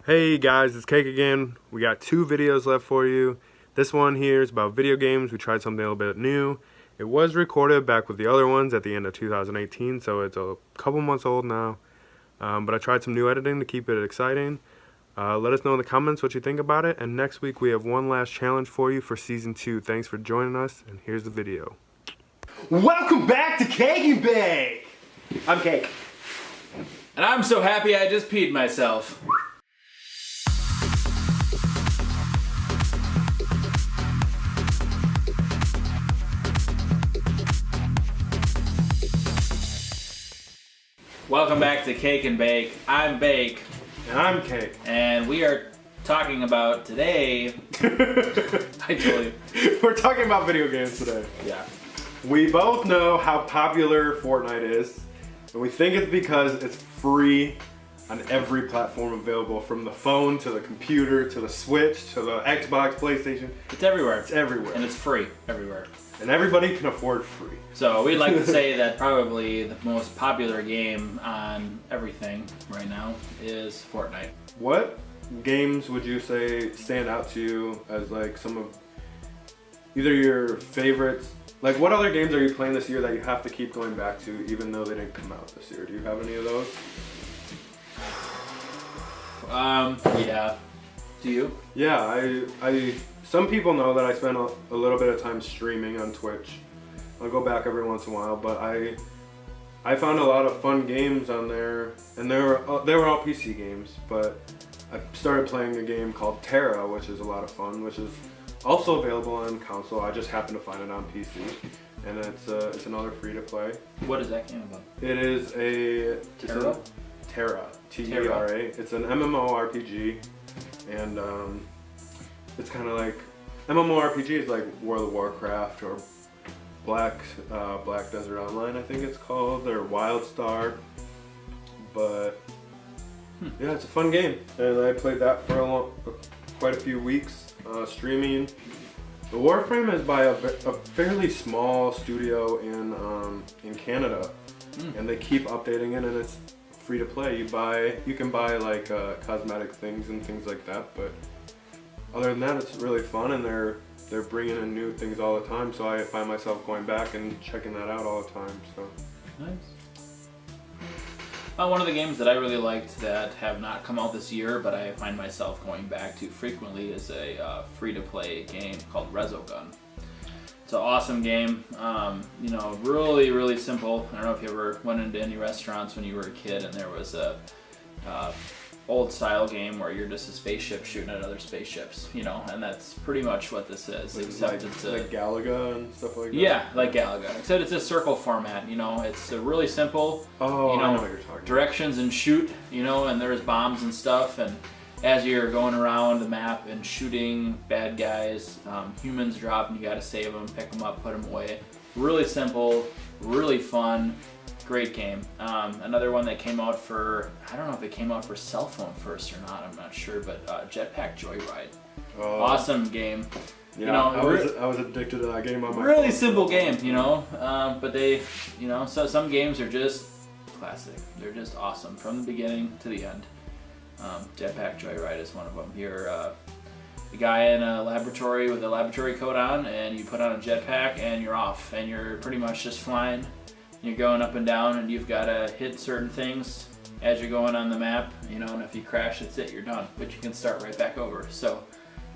Hey guys, it's Cake again. We got 2 videos left for you. This one here is about video games. We tried something a little bit new. It was recorded back with the other ones at the end of 2018, so it's a couple months old now. But I tried some new editing to keep it exciting. Let us know in the comments what you think about it. And next week we have one last challenge for you for Season 2. Thanks for joining us, and here's the video. Welcome back to Cake and Bake! I'm Cake. And I'm so happy I just peed myself. Welcome back to Cake and Bake. I'm Bake. And I'm Cake. And we are talking about today... We're talking about video games today. Yeah. We both know how popular Fortnite is, and we think it's because it's free on every platform available, from the phone to the computer to the Switch to the Xbox, PlayStation. It's everywhere. It's everywhere. And it's free everywhere. And everybody can afford free. So we'd like to say that probably the most popular game on everything right now is Fortnite. What games would you say stand out to you as like some of either your favorites? Like, what other games are you playing this year that you have to keep going back to even though they didn't come out this year? Do you have any of those? Yeah. Do you? Yeah, I some people know that I spend a little bit of time streaming on Twitch. I'll go back every once in a while, but I found a lot of fun games on there, and they were all PC games, but I started playing a game called Terra, which is a lot of fun, which is also available on console. I just happened to find it on PC, and it's another free to play. What is that game about? It is Terra? Terra, T-E-R-A. It's an MMORPG, and it's kind of like MMORPGs like World of Warcraft or Black Desert Online, I think it's called, or WildStar. But yeah, it's a fun game, and I played that for quite a few weeks streaming. The Warframe is by a fairly small studio in Canada, and they keep updating it, and it's free to play. You can buy like cosmetic things and things like that, but other than that, it's really fun, and they're bringing in new things all the time. So I find myself going back and checking that out all the time. So Nice. One of the games that I really liked that have not come out this year, but I find myself going back to frequently, is a free-to-play game called Resogun. It's an awesome game. Really, really simple. I don't know if you ever went into any restaurants when you were a kid and there was a old style game where you're just a spaceship shooting at other spaceships, and that's pretty much what this is. Except it's like Galaga and stuff like that. Yeah, like Galaga. Except it's a circle format. It's a really simple. Oh, I know what you're talking directions and shoot. And there's bombs and stuff, and as you're going around the map and shooting bad guys, humans drop and you got to save them, pick them up, put them away. Really simple, really fun. Great game. Another one that came out for, I don't know if it came out for cell phone first or not, I'm not sure, but Jetpack Joyride. Awesome game. Yeah, I was addicted to that game on my really phone. simple game, but they, so some games are just classic. They're just awesome from the beginning to the end. Jetpack Joyride is one of them. You're a guy in a laboratory with a laboratory coat on, and you put on a jetpack and you're off, and you're pretty much just flying. You're going up and down, and you've got to hit certain things as you're going on the map, and if you crash, that's it, you're done. But you can start right back over. So,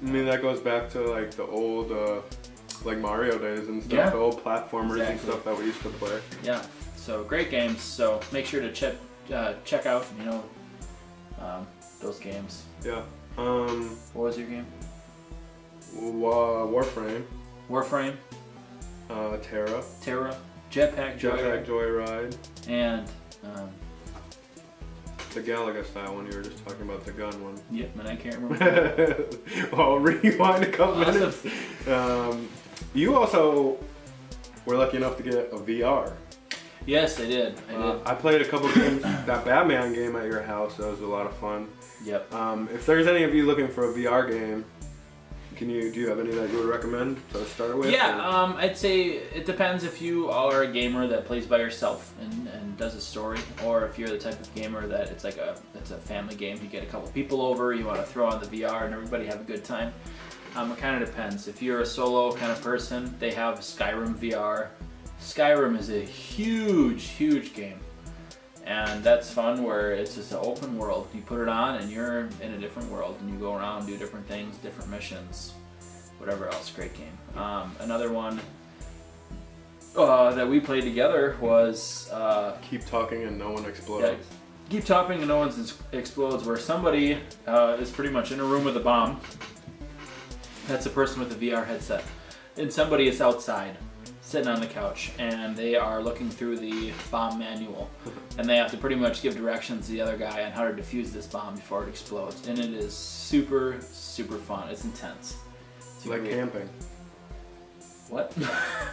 I mean, that goes back to like the old, like Mario days and stuff, Yeah. the old platformers and Exactly. stuff that we used to play. yeah, so great games. So make sure to check out, those games. Yeah. What was your game? Warframe. Warframe, Terra. Terra, Jetpack Jetpack Joyride, Joyride. and The Galaga style one, you were just talking about the gun one. yep, and I can't remember. Well, rewind a couple Awesome. minutes. You also were lucky enough to get a VR. Yes, I did. I played a couple games, that Batman game at your house, that was a lot of fun. Yep. If there's any of you looking for a VR game, Do you have any that you would recommend to start with? Yeah, I'd say it depends if you are a gamer that plays by yourself and does a story, or if you're the type of gamer that it's a family game. You get a couple people over, you want to throw on the VR and everybody have a good time. It kind of depends. If you're a solo kind of person, they have Skyrim VR. Skyrim is a huge game. And that's fun where it's just an open world. You put it on and you're in a different world and you go around, do different things, different missions, whatever else. Great game. Another one that we played together was... Keep talking and no one explodes. Yeah, keep talking and no one explodes, where somebody is pretty much in a room with a bomb. That's a person with a VR headset. And somebody is outside, sitting on the couch, and they are looking through the bomb manual, and they have to pretty much give directions to the other guy on how to defuse this bomb before it explodes. And it is super fun. It's intense. It's like great. camping. What?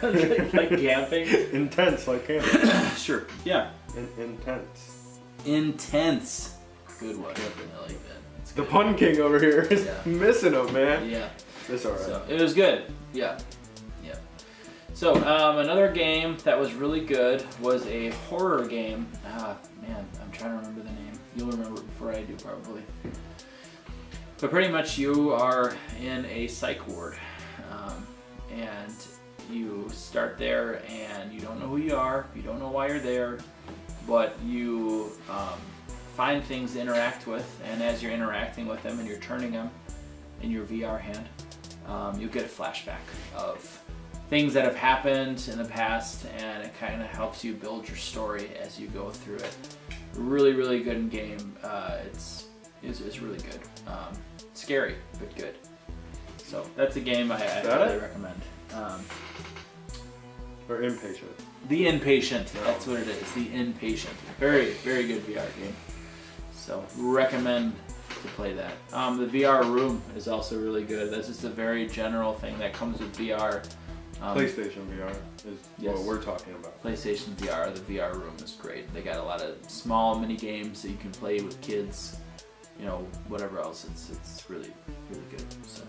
Like camping? Intense, like camping. Sure. Yeah. Intense. Intense. Good one. I like that. It's The good. pun king over here is Yeah. missing them, man. Yeah. It's alright. So it was good. Yeah. So another game that was really good was a horror game. Man, I'm trying to remember the name. You'll remember it before I do, probably. But pretty much you are in a psych ward, and you start there, and you don't know who you are. You don't know why you're there, but you find things to interact with, and as you're interacting with them and you're turning them in your VR hand, you'll get a flashback of things that have happened in the past, and it kind of helps you build your story as you go through it. Really good game. It's really good. Scary, but good. So that's a game I highly recommend. Or impatient. The Inpatient. That's what it is. The Inpatient. Very good VR game. So recommend to play that. The VR room is also really good. That's just a very general thing that comes with VR. PlayStation VR is what we're talking about. PlayStation VR, the VR room is great. They got a lot of small mini games that you can play with kids, whatever else. It's really good. So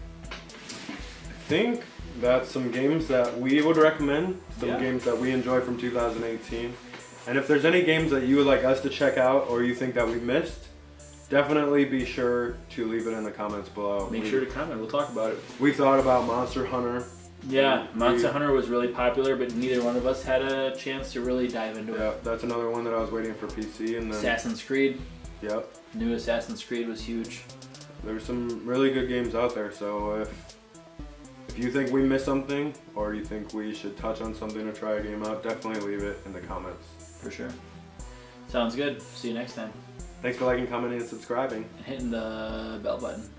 I think that's some games that we would recommend, games that we enjoy from 2018. And if there's any games that you would like us to check out or you think that we missed, definitely be sure to leave it in the comments below. Make sure to comment. We'll talk about it. We thought about Monster Hunter. Yeah, Monster Hunter was really popular, but neither one of us had a chance to really dive into it. That's another one that I was waiting for PC. And then Assassin's Creed. Yep. New Assassin's Creed was huge. There's some really good games out there, so if you think we missed something or you think we should touch on something to try a game out, definitely leave it in the comments. For sure. Sounds good. See you next time. Thanks for liking, commenting, and subscribing. And hitting the bell button.